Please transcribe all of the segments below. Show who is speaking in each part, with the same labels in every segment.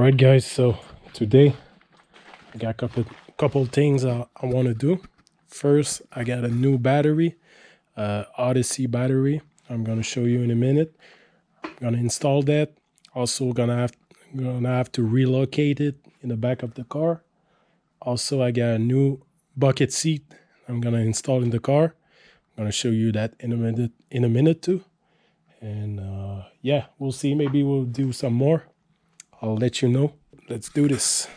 Speaker 1: Alright guys, so today I got a couple things I want to do. First, I got a new battery, Odyssey battery. I'm gonna show you in a minute. I'm gonna install that. Also gonna have to relocate it in the back of the car. Also, I got a new bucket seat I'm gonna install in the car. I'm gonna show you that in a minute too. And yeah, we'll see. Maybe we'll do some more. I'll let you know. Let's do this.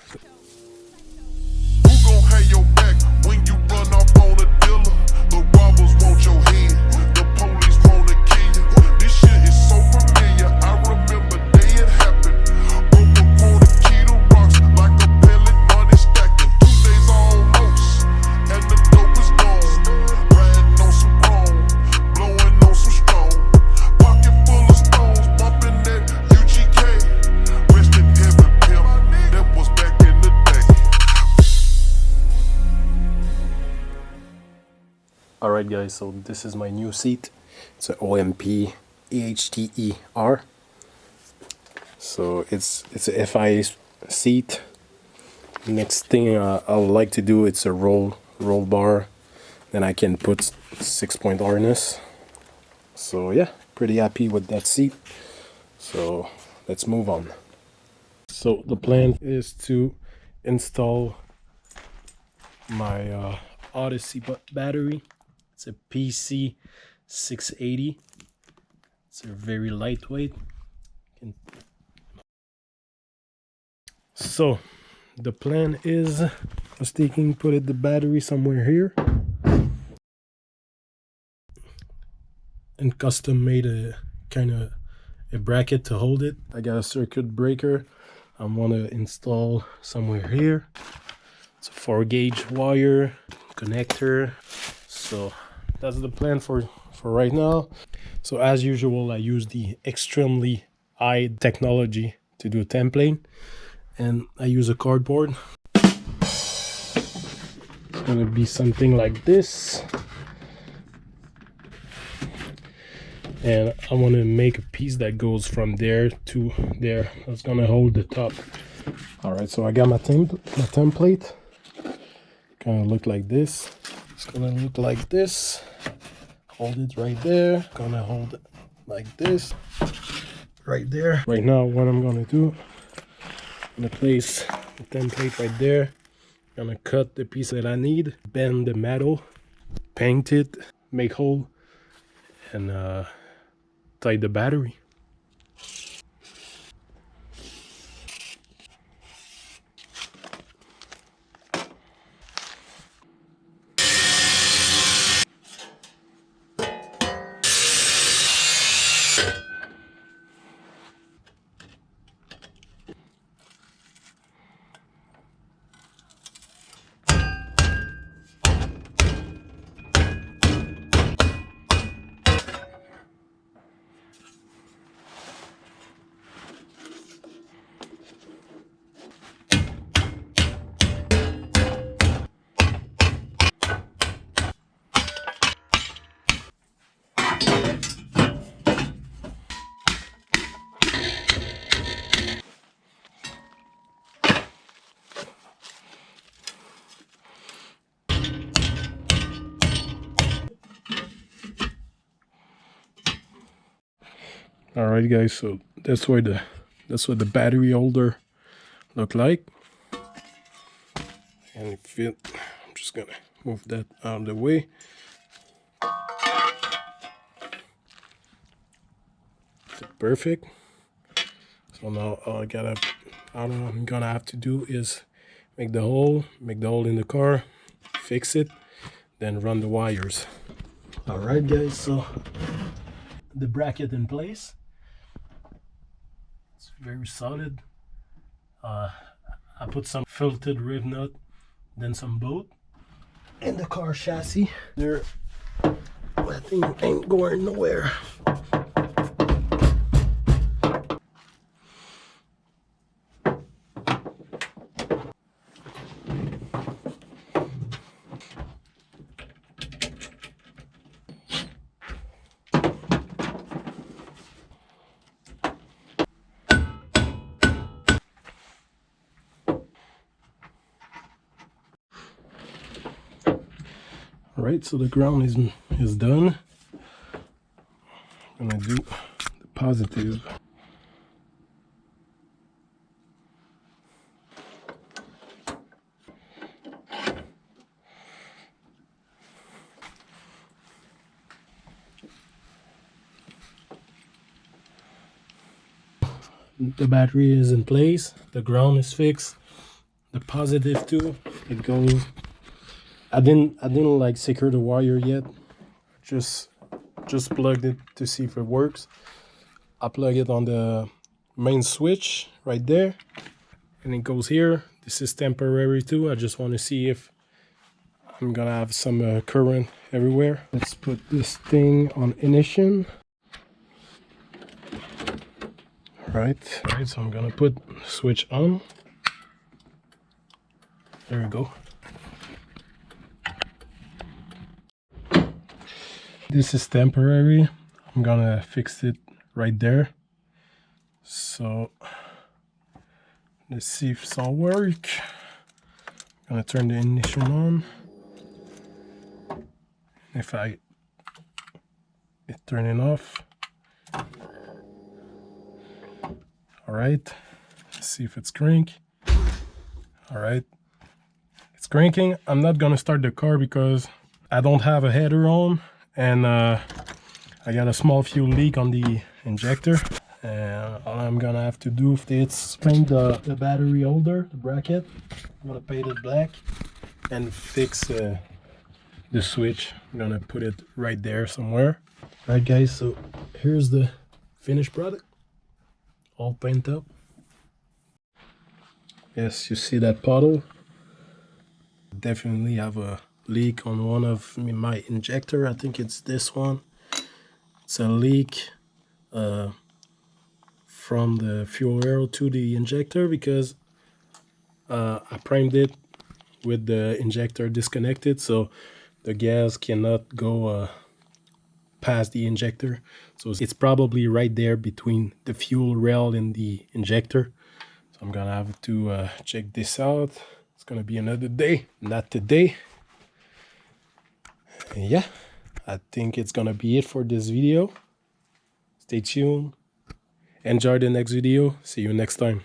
Speaker 2: Who gon' have your back when you run off on a dealer? The robbers want your head, the police wanna kill you. This shit is so familiar, I remember day it happened. Broke a quarter key to rocks like a pellet, money stacking. 2 days almost, and the dope is gone. Riding on some chrome, blowing on some strong. Pocket full of stones, bumping that UGK. Rest in heaven, pimp, that was back in the day.
Speaker 1: Alright guys, so this is my new seat. It's an OMP HTE-R. So it's a FIA seat. Next thing I would like to do, it's a roll bar. Then I can put 6-point harness. So yeah, pretty happy with that seat. So let's move on. So the plan is to install my Odyssey battery. It's a PC 680. It's a very lightweight. So the plan is I was thinking put the battery somewhere here and custom made a kind of a bracket to hold it. I got a circuit breaker I want to install somewhere here. It's a 4-gauge wire connector. So that's the plan for right now. So as usual, I use the extremely high technology to do a template, and I use a cardboard. It's gonna be something like this, and I want to make a piece that goes from there to there. That's gonna hold the top. All right, so I got my template. Gonna look like this. It's gonna look like this. Hold it right there. Gonna hold it like this right there. Right now, what I'm gonna do, I'm gonna place the template right there. Gonna cut the piece that I need, bend the metal, paint it, make hole, and tie the battery. All right guys, so that's what the battery holder look like. And I'm just gonna move that out of the way. Perfect. So now all I'm gonna have to do is make the hole in the car, fix it, then run the wires. All right guys, so the bracket in place. It's very solid. I put some felted rib nut, then some bolt in the car chassis. There, that thing ain't going nowhere. Right, so the ground is done. I'm gonna do the positive. The battery is in place, the ground is fixed, the positive too, it goes. I didn't like secure the wire yet. Just plugged it to see if it works. I plug it on the main switch right there, and it goes here. This is temporary too. I just want to see if I'm gonna have some current everywhere. Let's put this thing on ignition. Right, so I'm gonna put switch on. There we go. This is temporary. I'm gonna fix it right there. So let's see if it's all work. I'm gonna turn the ignition on. If I turn it off. All right, let's see if it's crank. All right, it's cranking. I'm not gonna start the car because I don't have a header on, and I got a small fuel leak on the injector. And all I'm gonna have to do is paint the battery holder, the bracket. I'm gonna paint it black and fix the switch. I'm gonna put it right there somewhere. All right, guys, so here's the finished product. All painted up. Yes, you see that puddle? Definitely have a leak on one of my injector. I think it's this one. It's a leak from the fuel rail to the injector because I primed it with the injector disconnected, so the gas cannot go past the injector. So it's probably right there between the fuel rail and the injector. So I'm gonna have to check this out. It's gonna be another day, not today. And yeah, I think it's gonna be it for this video. Stay tuned. Enjoy the next video. See you next time.